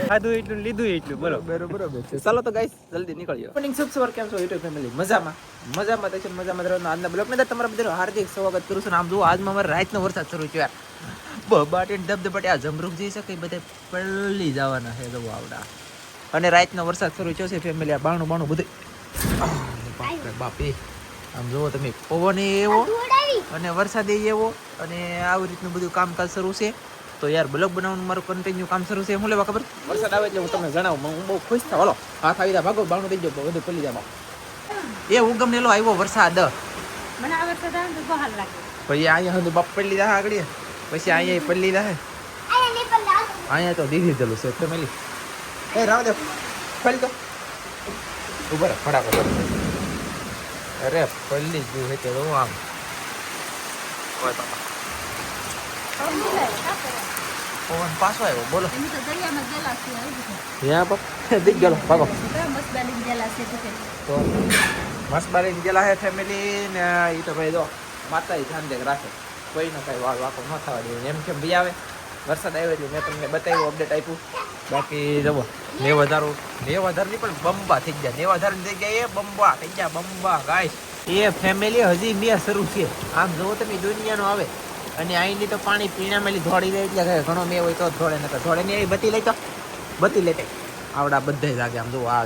ખાધું એટલું લીધું એટલું બરોબર છે. ચાલો તો ગાઈસ જલ્દી નીકળીએ. મોર્નિંગ શુભ સવાર, કેમ છો યુટ્યુબ ફેમિલી? મજામાં તો છે, મજામાં રહેવાનું. આજના બ્લોગ માં તમારા બધાનું હાર્દિક સ્વાગત કરું છું. આમ જુઓ, આજમાં અમારે રાતનો વરસાદ શરૂ થયો યાર. બબાટે ધબધબાટે આ જમરૂખ જે છે કે બધે પલળી જવાના છે જો આવડા. અને રાતનો વરસાદ શરૂ થયો છે ફેમિલી. આ બાણું બધું બાપે આમ જુઓ તમે, પવન એવો અને વરસાદ એવો અને આવી રીતનું બધું કામકાજ શરૂ છે. તો યાર બ્લોગ બનાવવાનું મારું કન્ટિન્યુ કામ શરૂ છે. હું લેવા ખબર, વરસાદ આવે એટલે હું તમને જણાવું. હું બહુ ખુશ થાવ. હાલો હાથ આવી જાય, ભાગો, બાણું દઈ જાઓ, બધું ખુલી જાય. એ ઉગમનેલો આવ્યો વરસાદ. મને આ વરસાદ આવે તો બહુ હાલ લાગે. પછી અહીંયા સુધી બાપ પડી જાય આગળ, પછી અહીંયા પડી જાય. અહીંયા તો દીધી દેલું છે ફેમિલી. એ રાવ દે ફરી તો ઉભા ફટાફટ. અરે પલ્લી જ ગયું છે તો આમ પવન પાછો આવ્યો. બોલો દીક ગયેલો ભાગો. તો મસ્ત બારીને ગયેલા છે ફેમિલી ને. એ તો ભાઈ જો માતા ધ્યાન દે રાખે, કોઈનો કઈ વાકો ન થવા દે. એમ કેમ બી આવે વરસાદ આવ્યો એટલે મેં તમને બતાવ્યું, અપડેટ આપ્યું. બાકી જવો 90,000 ની પણ બંબા થઈ ગયા. 90,000 ની જગ્યાએ બંબા થઈ ગયા. બંબા ગાઈસ એ ફેમિલી હજી મેં શરૂ છે. આમ જુઓ તમે, દુનિયાનો આવે અને અહીંની તો પાણી પીણામેલી ધોળી રહે એટલે ઘણો મેં હોય તો ધોળે નતા ધોળે ને. બત્તી લઈ તો બત્તી લેતે આવડા બધા જાગે. આમ જુઓ, આ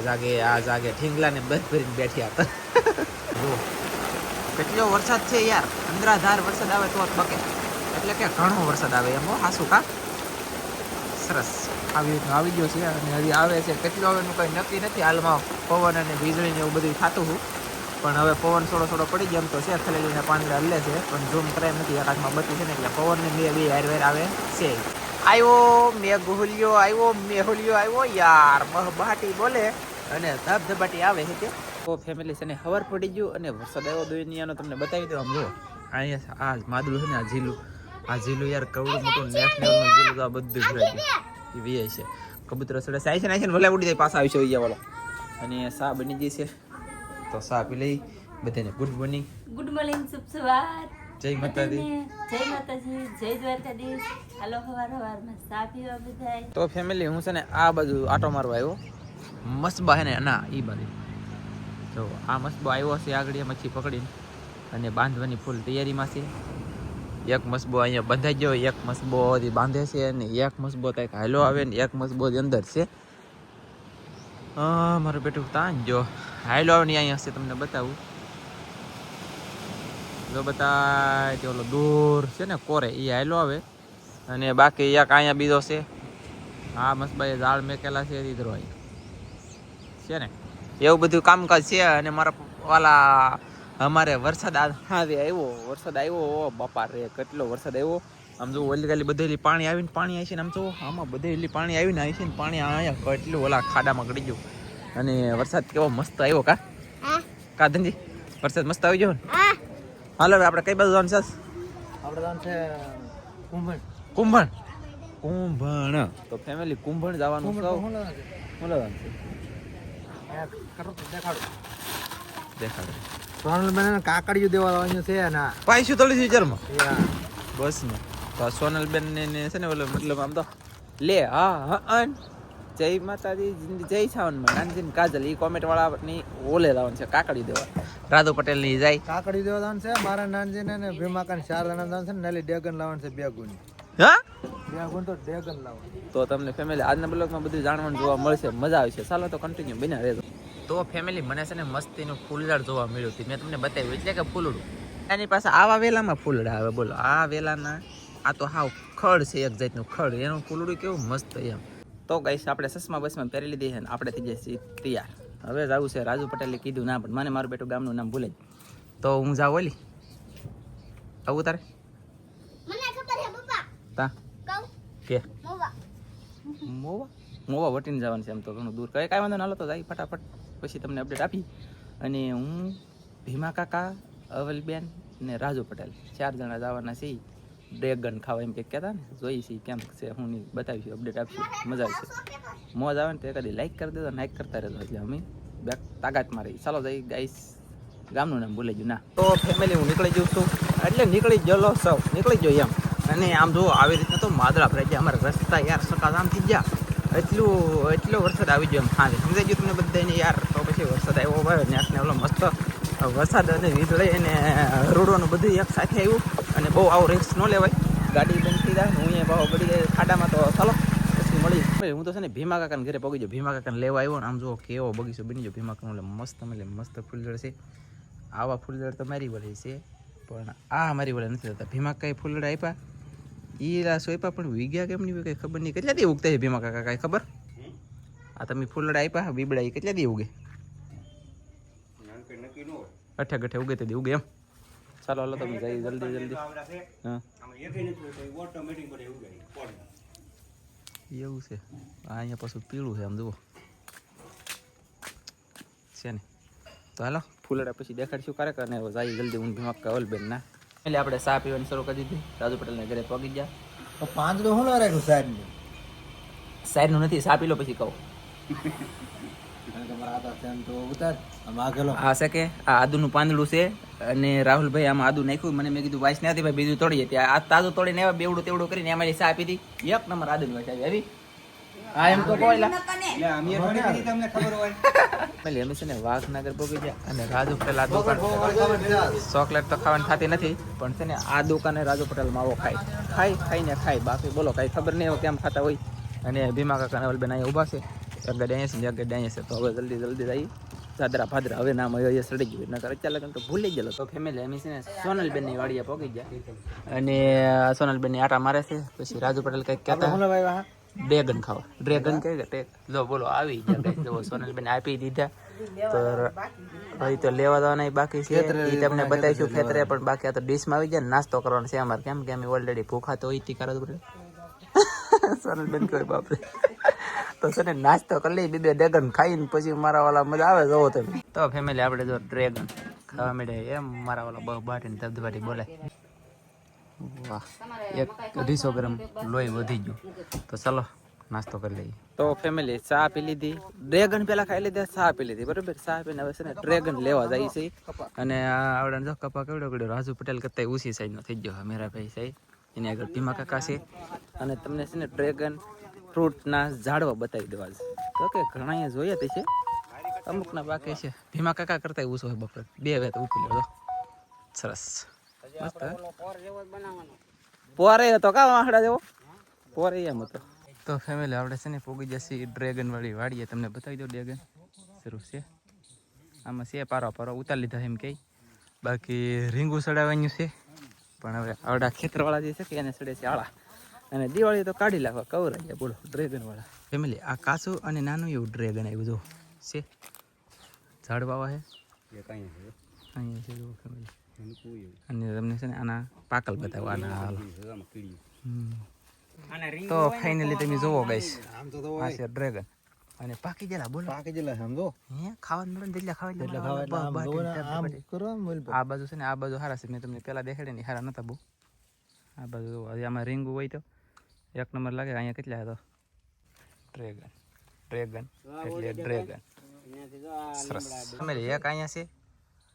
જાગે ઠીંગલા ને બસ ભરીને બેઠ્યા હતા. જુઓ કેટલો વરસાદ છે યાર. અંદરાધાર વરસાદ આવે તો બકે, એટલે કે ઘણો વરસાદ આવે એમ. હાસુ કા સરસ આવી રીતનું આવી ગયો છે અને હજી આવે છે. કેટલો આવે એનું કંઈ નક્કી નથી. હાલમાં પવન અને વીજળી ને એવું બધું થતું હતું, પણ હવે પવન થોડો પડી ગયો એમ તો છે. ખલેલીને પાંદડા હલે છે પણ ઝૂમ કરાય નથી. આકાશમાં બત્તી છે ને એટલે પવન ને બે હારવેર આવે છે. આવ્યો મેઘુલિયો આવ્યો યાર. બહાટી બોલે અને ધબધબાટી આવે છે. તો ફેમિલી છે ને ખબર પડી ગયું અને વરસાદ આવ્યો દુનિયાનો તમને બતાવી દઉં. આમ જુઓ અહીંયા આ માદલું છે ને, આ ઝીલું યાર કવડું મોટું નેશનલ નું ઝીલું તો આ બધું ભરાય છે. એ વીઆઈ છે કબૂતર સડે સાય છે ને ભલે ઉડી જાય પાછા આવી છે અહીંયા વાળો. અને સા બની ગઈ છે તો સા પી લઈ. બધાને ગુડ મોર્નિંગ શુભ સવાર. જય માતાજી, જય દ્વારકાધીશ. હાલો સવારમાં સા પીવા બધાય. તો ફેમિલી હું છે ને આ બાજુ આટો મારવા આવ્યો. મસ્બા હે ને ના એ બાજુ તો આ મસ્બો આવ્યો છે આગળ મચ્છી પકડીને અને બાંધવાની ફૂલ તૈયારીમાં છે. એક મસ્બો અહીંયા બંધાઈ ગયો, એક મસ્બો બાંધે છે અને એક મસ્બો કંઈક હાલો આવે ને એક મસ્બો અંદર છે. મારું બેટું તાન જો હાલો આવે ને અહીંયા છે, તમને બતાવું. જો બતાય ઓલો દૂર છે ને કોરે એ હાલો આવે અને બાકી એક અહીંયા બીજો છે. આ મસ્બાએ ઝાડ મેકેલા છે દીધરો અહીંયા છે ને. એવું બધું કામકાજ છે. અને મારા વાલા અમારે વરસાદ આવ્યો બાપા રે કેટલો વરસાદ આવ્યો. આમ જો ઓલી ગાલી બધેલી પાણી આવીને પાણી આવી છે ને. આમ જો આમાં બધેલી પાણી આવીને આવી છે ને પાણી અહીંયા કેટલું ઓલા ખાડામાં ગળી ગયું. અને વરસાદ કેવો મસ્ત આવ્યો કા ધનજી? વરસાદ મસ્ત આવી ગયો ને. હાલો હવે આપણે કઈ બાજુ જવાનું છે? આપણે જવાનું છે કુંભણ. તો ફેમિલી કુંભણ જવાનું છે. દેખાડો કાકડિયું દેવા આવવાનું છે ને પાઈશું થોડી વિચારમાં બસ ને. તો સોનલબેન ને છે ને ઓલો મતલબ આમ તો લે હા જય માતાજી જય સાવનમાં નાનજી કાજલ એ કોમેન્ટ વાળા ની ઓલે લાવવાનું છે કાકડી દેવા. રાધુ પટેલ ની જાય કાકડી દેવા લાવવાનું છે. મારા નાનજી ને ભીમાકા 4 જણા લાવવાનું છે. નાલી ડેગન લાવવાનું છે 2 ગુણ. હા 2 ગુણ તો ડેગન લાવવાનું. તો તમને ફેમિલી આજના બ્લોગમાં બધું જાણવાનું જોવા મળશે, મજા આવશે. ચાલો તો કન્ટિન્યુ બન્યા રહેજો. તો ફેમિલી મને છે ને મસ્તીનું ફૂલઝાડ જોવા મળ્યું હતું. મેં તમને બતાવ્યું એટલે કે ફૂલડું. એની પાસે આવા વેલામાં ફૂલડા આવે. બોલો આ વેલાના આ તો હાવ ખડ છે, એક જાતનું ખડ. એનું ફૂલડું કેવું મસ્ત એમ. તો ગાઈસ આપણે ચશ્મા બસમાં પહેરી લીધી છે ને આપણે થઈ જઈએ છીએ તૈયાર. હવે જવું છે. રાજુ પટેલે કીધું ના પણ મને મારું બેટું ગામનું નામ ભૂલે તો હું જાઉં ઓલી આવું તારે તા કે મોવા વટીને જવાનું છે. એમ તો ઘણું દૂર કાંઈ વાંધો ના. હાલો તો જાય ફટાફટ પછી તમને અપડેટ આપી. અને હું ભીમા કાકા, અવલબેન ને રાજુ પટેલ 4 જણા જવાના છે. ડ્રેગન ખાવા એમ કંઈક કહેતા ને, જોઈ છે કેમ છે હું નહીં બતાવીશું, અપડેટ આપીશું. મજા આવશે. મોજ આવે ને તો કદી લાઈક કરી દેજો, લાઈક કરતા રહેજો એટલે અમે તાકાત મારી. ચાલો જઈ ગાઈસ, ગામનું નામ ભૂલી ગયું ના. તો ફેમિલી હું નીકળી જઉં છું એટલે નીકળી ગયેલો નીકળી ગયો એમ. અને આમ જો આવી રીતના તો માદળા ભરાઈ ગયા. અમારે રસ્તા યાર સકાજામ થઈ ગયા એટલો વરસાદ આવી ગયો એમ હાજર સમજાઈ ગયું તમને બધાને યાર. તો પછી વરસાદ આવ્યો ભાઈ ને ઓલો મસ્ત વરસાદ અને વીજળી અને રોડવાનું બધું એક સાથે આવ્યું. અને બહુ આવો રિસ્ક ન લેવાય, ગાડી બંધ થઈ જાય હું અહીંયા ભાવ પડી જાય ખાડામાં. તો ચાલો પછી મળી. હું તો છે ને ભીમા કાકાને ઘરે પગી જાઉં, ભીમા કાકાને લેવા આવ્યો ને આમ જો કેવો બગીચો બની ગયો ભીમા કાકા. મસ્ત ફૂલઝાડ છે. આવા ફૂલઝાડ તો મારી વડે છે પણ આ મારી વડે નથી થતા. ભીમા કાંઈ ફૂલઝાડ આપ્યા ઈ સોયપા પણ વીગ્યા કેમ નહીં કઈ ખબર નહીં. કેટલા દી ઉગતા છે ભીમા કાકા કાંઈ ખબર? આ તમે ફૂલડા આપ્યા બીબડા એ કેટલા દી ઉગે? અઠે ગઠે ઉગે તે દી ઉગે એમ. ચાલો હાલો તમે જઈ જલ્દી. હા એવું છે. આ અહીંયા પાછું પીળું છે આમ જુઓ છે ને. તો હાલો ફૂલડા પછી દેખાડશું ક્યારેક અને જાય જલ્દી. હું ભીમા કવલબેન ના એટલે આપણે ચા પીવાની શરૂ કરી દીધી. રાજુ પટેલને ઘરે પગી ગયા. તો પાંદડું શું રાખ્યું સાહેબને? સાઈડનું નથી, ચા પી લો પછી કહું. આ છે કે આ આદુનું પાંદડું છે અને રાહુલભાઈ આમાં આદુ નાખ્યું. મને મેં કીધું વાઇસ નથી ભાઈ બીજું તોડીએ. ત્યાં આ તાજું તોડીને આવ્યા બેવડું તેવડું કરીને અમારી ચા પીધી. એક નંબર આદુની વાઇસ આવી. હા એમ તો કોઈલા અમે છે ને વાઘનગર પહોંચી ગયા અને રાજુ પટેલ આ દુકાન ચોકલેટ તો ખાવાની થતી નથી પણ છે ને આ દુકાને રાજુ પટેલ માવો ખાઈ બાકી બોલો કાંઈ ખબર નહીં કેમ ખાતા હોય. અને ભીમા કાકા નવલબેન અહીંયા ઊભા છે. એક ગાડી અહીંયા છે એક ગાડી અહીંયા છે. તો હવે જલ્દી જઈ ચાદરા ફાદરા હવે નામ અહીંયા સડી ગયું નકર અચાનક તો ભૂલી ગયેલો. તો ફેમિલી અમે છે ને સોનલબેનની વાડીએ પહોંચી ગયા અને સોનલબેનની આટા મારે છે. પછી રાજુ પટેલ કંઈક કહેતા ડ્રેગન ખાવા. ડ્રેગન કે જો બોલો આવી ગયા. સોનલબેન આપી દીધા તો હજી તો લેવા દેવાના બાકી છે. એ તમને બતાવીશું ખેતરે પણ બાકી આ તો ડીશમાં આવી ગયા. નાસ્તો કરવાનો છે અમારે કેમ કે અમે ઓલરેડી ભૂખા તો હોય તીખા રાજુ પટેલ. સોનલબેન કહે બાપરે તો છે ને નાસ્તો કરી લઈ બે ડ્રેગન ખાઈને પછી મારા વાળા મજા આવે જોવો તમે. તો ફેમિલી આપણે જો ડ્રેગન ખાવા મળે એમ મારા વાળા બહુ બાટીને ધબધબાટી બોલે. વાહ 150 ગ્રામ લોહી વધી ગયું. તો ચાલો નાસ્તો કરી લઈએ. તો ફેમિલી ચા પી લીધી, ડ્રેગન પેલા ખાઈ લીધા, ચા પી લીધી બરોબર. ચા પીને હવે છે ને ડ્રેગન લેવા જાય છે. અને આવડે જો કપા કેવડો રાજુ પટેલ કરતા ઊંચી સાઈડ નો થઈ ગયો મેરાભાઈ સાઈડ. એની આગળ ભીમા કાકા છે અને તમને છે ને ડ્રેગન ફ્રૂટના ઝાડવા બતાવી દેવા છે. તો કે ઘણા અહીંયા જોયા તે છે, અમુકના બાકી છે. ભીમા કાકા કરતા ઊંચો હોય બપોર 2 વેત ઉપી લો. સરસ મસ્ત પોરે હતો કા વાહડા જેવો પોરે એમ હતો. તો ફેમિલી આપણે છે ને પોગી જશે ડ્રેગન વાળી વાડીએ. તમને બતાવી દો ડ્રેગન શરૂ છે આમાં છે. પારો ઉતારી લીધા એમ કે બાકી રીંગું સડાવવાનું છે પણ હવે આવડા ખેતરવાળા જે છે કે એને સડે છે આળા. અને દિવાળી તો કાઢી લાવવા કવરાઈ ગયા બોલો ડ્રેગન વાળા. ફેમિલી આ કાચું અને નાનું એવું ડ્રેગન આવ્યું જો છે. ઝાડ વાવા છે અહીંયા છે જો ફેમિલી. અને તમને છે ને આના પાકલ બતાવવાના હાલ. તો ફાઇનલી તમે જોવો ગાઈસ આ છે ડ્રેગન અને પાકી ગયેલા બોલો. પાકી ગયેલા સમજો હે ખાવાનું મળે એટલે ખાવા આ બાજુ છે ને આ બાજુ સારા છે. મેં તમને પેલા દેખાડે ને સારા નતા બહુ. આ બાજુ આમાં રીંગું હોય તો એક નંબર લાગે. અહીંયા કેટલા હતો ડ્રેગન એટલે ડ્રેગન સરસ. ફેમિલી એક અહીંયા છે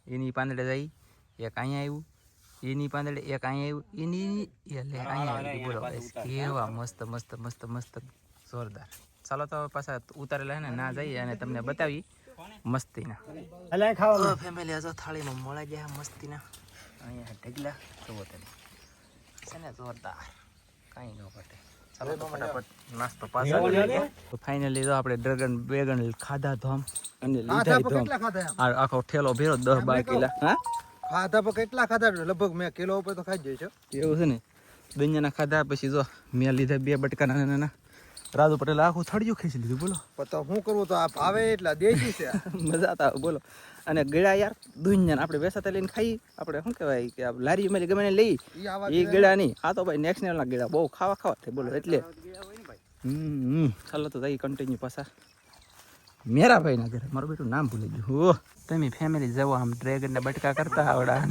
એની પાંદડે જાય, એક અહીંયા આવ્યું એની પાંદડે, એક અહીંયા આવ્યું એની એટલે અહીંયા આવ્યું બોલો. કેવા મસ્ત જોરદાર. ચાલો તો પાછા ઉતારેલા ને ના જઈએ અને તમને બતાવી મસ્તીના. ફેમિલી આ જો થાળીમાં મળે ગયા મસ્તીના. અહીંયા ઢગલા જોવો તમે છે ને જોરદાર કાંઈ ન ઘટે. ચાલો તો ફટાફટ નાસ્તો પાછો. તો ફાઇનલી તો આપણે ડ્રેગન બેગન ખાધા ધોમ અને લીધા ધોમ. આખો ઠેલો ભેરો 10-12 કિલા. હા ખાધા પર કેટલા ખાધા? લગભગ મેં કિલો ઉપર તો ખાઈ જઈશ. એવું છે ને દુનિયાના ખાધા. પછી જો મેં લીધા 2 બટકા નાના. રાજુ પટેલ આખું થળિયું ખેંચી લીધું બોલો. તો શું કરવું તો આ ભાવે એટલા દેશી છે. મજા આવતા બોલો. અને ગળા યાર દુનિયાના આપણે વેસાતા લઈને ખાઈ આપણે શું કહેવાય કે લારી મેલી ગમે લઈ એ ગળા નહીં. આ તો ભાઈ નેક્સ્ટ લેવલના ગળા બહુ ખાવા થાય બોલો. એટલે ચાલો તો જઈ કન્ટિન્યુ પાછા મેરા ભાઈ ના ઘરે. મારું બેટું નામ ભૂલી ગયું. હો તમે ફેમિલી જવો આમ ડ્રેગન ને બટકા કરતા આવડા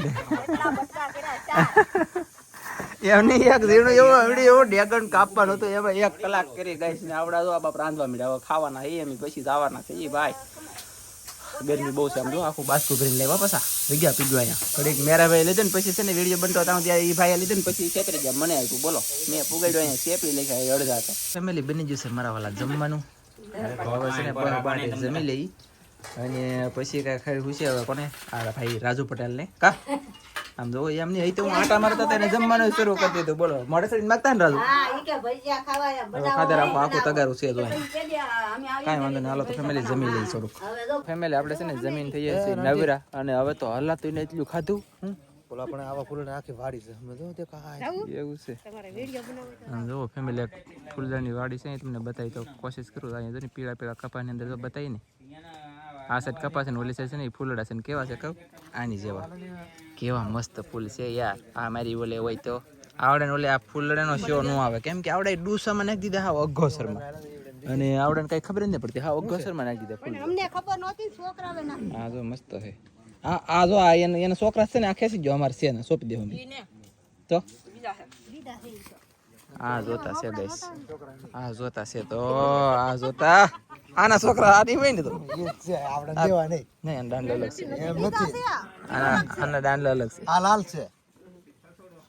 એમની એક ઝીણું એવું ડ્રેગન કાપવાનું હતું એમાં 1 કલાક કરી ગઈશ ને આવડા જો બાપ રાંધવા મળ્યા. હવે ખાવાના એમ પછી જવાના છે એ ભાઈ. ગરમી બહુ છે આમ જો આખું બાસ્કું ભરીને લેવા પાછા જગ્યા પીગવા અહીંયા ઘડીક મેરા ભાઈ લીધે ને પછી છે ને વિડીયો બનતો ત્યાં ત્યાં એ ભાઈ લીધે ને પછી છેતરી ગયા મને આપ્યું બોલો મેં પુગાડ્યો અહીંયા ચેપલી લખ્યા અડધા હતા ફેમિલી બની જશે મારા વાલા જમવાનું હવે છે ને બાંધે જમી લઈ અને પછી કાંઈ ખાઈ ખુશી હવે કોને આ ભાઈ રાજુ પટેલ ને કા આમ જો એમ નહીં તો હું આટા મારતા હતા ને જમવાનું શરૂ કરી દીધું બોલો મોડે સડી માગતા ને રાજુ ખાધર આખું તગારું છે જો કાંઈ વાંધો નહીં હાલો તો ફેમિલી જમી લઈ થોડુંક ફેમિલી આપણે છે ને જમીન થઈ જાય છે નવરા અને હવે તો હલાતું ને એટલું ખાધું બોલા પણ આવા ફૂલ આખી વાડી છે અમે જો તે કાય એવું છે આમ જો ફેમિલી ફૂલદાની વાડી છે તમને બતાવી તો કોશિશ કરું અહીંયા જો પીળા પીળા કપાની અંદર તો બતાવી ને આ સાઈડ કપાસ ને ઓલી સાઈડ છે ને ફૂલડા છે ને કેવા છે કહું આની જેવા કેવા મસ્ત ફૂલ છે યાર આ મારી ઓલે હોય તો આવડે ને ઓલે આ ફૂલડાનો શો ન આવે કેમ કે આવડે ડૂસામાં નાખી દીધા હા અઘોસરમાં અને આવડે કઈ ખબર જ નહીં પડતી હા અઘોસરમાં નાખી દીધા ફૂલ અમને ખબર નહોતી છોકરાવે ના હા જો મસ્ત છે આ જો આ એના છોકરા છે ને આ ખેંચી ગયો અમારે છે ને સોંપી દેવું તો આ જોતા છે ગાઈસ આ જોતા છે તો આ જોતા આના છોકરા આની હોય ને તો આપણે દેવા નહીં નહીં દાંડલો અલગ છે એમ નથી આના દાંડલો અલગ છે આ લાલ છે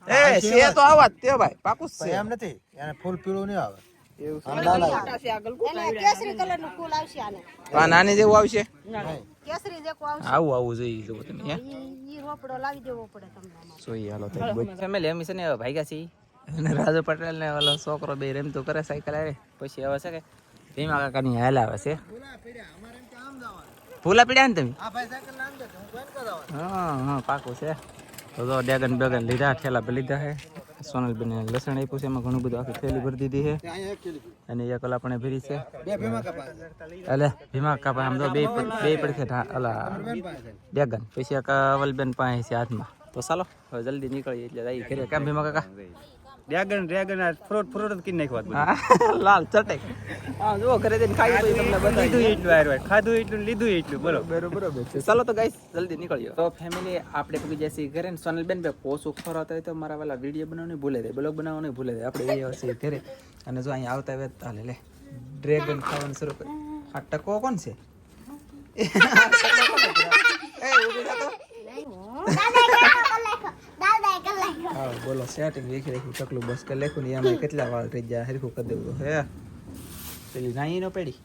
એ છે તો આવા જ તે ભાઈ પાકું જ છે એમ નથી એને ફૂલ પીળું નહીં આવે એવું છે આમ લાલ આવે એને કેસરી કલર નું ફૂલ આવશે આને આ નાની જેવું આવશે નહીં કેસરી જેકો આવશે આવું આવું જોઈએ જો તમે હે ઈ રોપડો લાવી દેવો પડે તમને આમાં. જોઈએ હાલો તો ફેમિલી અમે છે ને હવે ભાગ્યા છીએ અને રાજુ પટેલ ને ઓલો છોકરો બે રમતો કરે સાયકલ આવે પછી હવે છે કે ભીમા કાકાની હાલ આવે છે ફૂલા પીડ્યા ને તમે આ ભાઈ સાયકલ નામ દે હું કોણ કરાવવા હા હા પાકું છે તો ડેગન બેગન લીધા ઠેલા પર લીધા છે સોનલબેન લસણ આપ્યું છે એમાં ઘણું બધું આખી થેલી ભરી દીધી છે અહીંયા 1 કિલો અને એક ઓલા પણ ભરી છે બે ભીમા કપા એટલે ભીમા કાપા આમ તો બે પડખે ઓલા ડેગન પછી એક અવલબેન પાસે છે હાથમાં તો ચાલો હવે જલ્દી નીકળીએ એટલે જઈએ ઘરે કેમ ભીમા કાકા ડ્રેગન ફ્રૂટ કી નાખવા લાલ ચટેક હા જો ઘરે જઈને ખાઈ તો તમને બતાવી એટલું આવ્યું ખાધું એટલું લીધું એટલું બોલો બરોબર છે ચાલો તો ગાઈસ જલ્દી નીકળ્યો તો ફેમિલી આપણે પગી જઈએ ઘરે ને સોનલબેન બે પોસ ખોરાતા હોય તો મારા વાલા વિડીયો બનાવવાની ભૂલે જાય બ્લોગ બનાવવાનું ભૂલે જાય આપણે એ હશે ઘરે અને જો અહીંયા આવતા આવે હાલે લે ડ્રેગન ખાવાનું શરૂ કરે આ ટકો કોણ છે એ ઊભી થા તો હા બોલો સેટિંગ દેખી રાખી ટકલું બસ કે લેખું ને એમાં કેટલા વાળ થઈ જાય હરખું કરી દેવું હે પેલી નાઈ નો પડી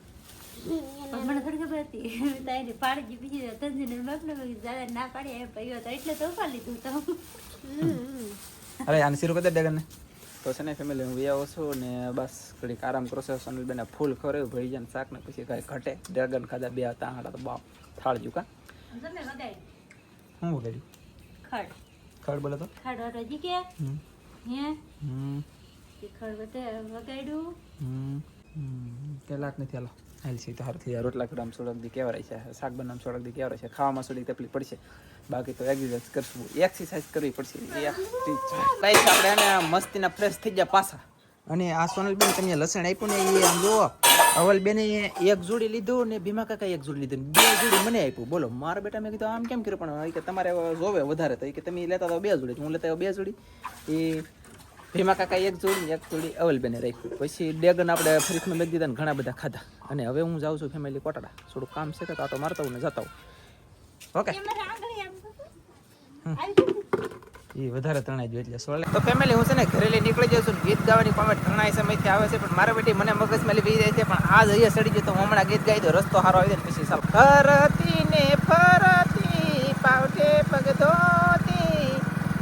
મને થોડી ખબર હતી તારી પાડી બીજી તંજીને બાપને જ્યાદા ના પાડી એમ પૈયો તો એટલે તો ઉપાડી લીધું તો અરે આને શરૂ કરી દે ડેગન ને તો છે ને ફેમિલી હું વ્યાવો છું ને બસ ઘડીક આરામ કરો છો સોનલબેન ફૂલ ખવડાવ્યું ભળી જાય ને શાક ને પછી કાંઈ ઘટે ડ્રેગન ખાધા બે હતા હાડા તો બાપ થાળ કા તમે વગાડી હું વગાડ્યું ખડ ખડ બોલો તો ખડ હજી કે હમ હે હમ ખડ વગાડ્યું કલાક નથી હાલો હાલ છે તો હારથી રોટલા કડામ સોડક દી કેવરાય છે શાક બનામ સોડક દી કેવરાય છે ખાવામાં થોડી તકલીફ પડશે બાકી તો એક્સરસાઇઝ કરશું એક્સરસાઇઝ કરવી પડશે ગાઈસ આપણે એને મસ્તીના ફ્રેશ થઈ ગયા પાછા અને આ સોનલબેન તમે લસણ આપ્યું ને એ આમ જુઓ અવલબેને એક જોડી લીધું ને ભીમા કાકા એક જોડી લીધું બે જોડી મને આપ્યું બોલો મારા બેટા મેં કીધું આમ કેમ કર્યું પણ કે તમારે જોવે વધારે તો કે તમે લેતા તો બે જોડી હું લેતા બે જોડી એ ભીમા કાકા એક જોડી અવલબેને રાખ્યું પછી ડેગન આપણે ફ્રીજમાં મેં દીધા ને ઘણા બધા ખાધા અને હવે હું જાઉં છું ફેમિલી કોટાડા થોડું કામ છે તો મારતા હું ને જતા હું ઓકે એ વધારે તણાઈ ગયું એટલે સોલે તો ફેમિલી હું છે ને ઘરે લઈ નીકળી જાઉં છું ગીત ગાવાની કોમેન્ટ ઘણા સમયથી આવે છે પણ મારા બેટી મને મગજમાં લઈ જાય છે પણ આજ અહીંયા સડી ગયો તો હું હમણાં ગીત ગાઈ દઉં રસ્તો સારો આવી જાય પછી ચાલો ફરતી ને ફરતી પાવઠે પગ ધોતી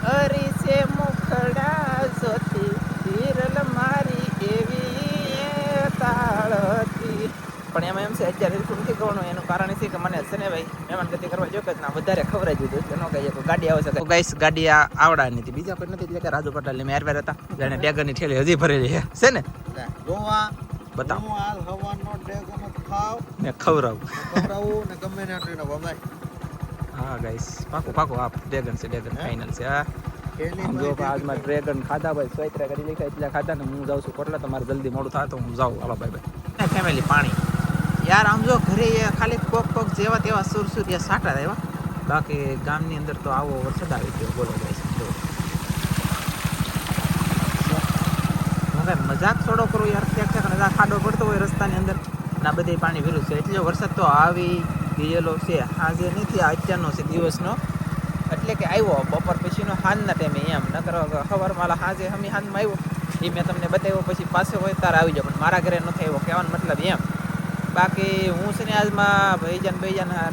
હરીસે મુખડા જોતી વિરલ મારી એવી તાળતી પણ એમાં એમ છે અત્યારે બિલકુલ નથી કરવાનું એનું કારણ છે કે મને છે ને ભાઈ મહેમાન ગતિ કરવા જો કે ના વધારે ખવડાવી દીધું એટલે ન કહીએ ગાડી આવે છે ગાઈસ ગાડી આવડા નથી બીજા કોઈ નથી એટલે કે રાજુ પટેલ મેં હારવાર હતા જેને ડેગરની ઠેલી હજી ભરેલી છે ને ગોવા બતાવો હું હાલ હવાનો ડેગનો ખાવ ને ખવડાવું ખવડાવું ને ગમે ને આટલું વમાય હા ગાઈસ પાકો આ ડેગન છે ડેગન ફાઇનલ છે આ ખેલી આમ જો આજ માં ડ્રેગન ખાધા ભાઈ સ્વૈત્રા કરી લીધા એટલે ખાધા ને હું જાઉં છું કોટલા તમારે જલ્દી મોડું થાય તો હું જાઉં હાલો બાય બાય ફેમિલી પાણી યાર આમ જો ઘરે ખાલી કોક જેવા તેવા સુરસુરિયા સાટા આવ્યા બાકી ગામની અંદર તો આવો વરસાદ આવી ગયો બોલો ગાઈસ હવે મજાક થોડો કરું યાર ક્યાંક ખાડો પડતો હોય રસ્તાની અંદર ના બધે પાણી ભર્યું છે એટલે વરસાદ તો આવી ગયેલો છે આજે નથી, આ અત્યારનો છે દિવસનો, એટલે કે આવ્યો બપોર પછીનો હાંજના ટાઈમે એમ, નકર સવારમાં સાંજે હમી હાંજમાં આવ્યો એ મેં તમને બતાવ્યો, પછી પાસે હોય તારે આવી જાવ, પણ મારા ઘરે નથી આવ્યો, કહેવાનો મતલબ એમ. બાકી હું છે ને આજમાં ભાઈજાન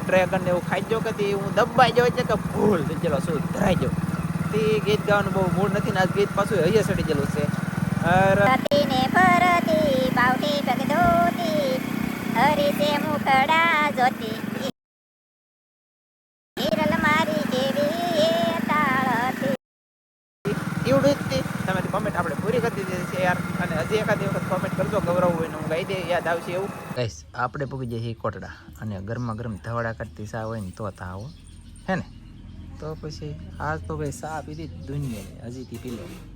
ડ્રેગન ને એવું ખાઈ જાઉં કે હું દબાઈ જાઉં એટલે કે ભૂલ થઈ ગયેલો શું ધરાઈ જાઉં, તે ગીત ગાવાનું બહુ મૂડ નથી ને આજ ગીત પાછું હૈયે સડી ગયેલું છે. ને ફરતી બાવટી પગદોતી હરીસે મુખડા જોતી હિરલ મારી કેવી તાળતી. એવડું જ તે તમે કોમેન્ટ આપણે પૂરી કરી દીધી છે યાર, અને હજી એકાદી વખત કોમેન્ટ કરજો, ગૌરવ હોય ને હું ગાઈ દે યાદ આવશે એવું. ગાઈસ આપણે પૂગી જઈએ કોટડા, અને ગરમા ગરમ ધવાડા કરતી સા હોય ને તો આવો હે ને, તો પછી આજ તો ભાઈ સા પીધી દુનિયાની હજી થી પી લે.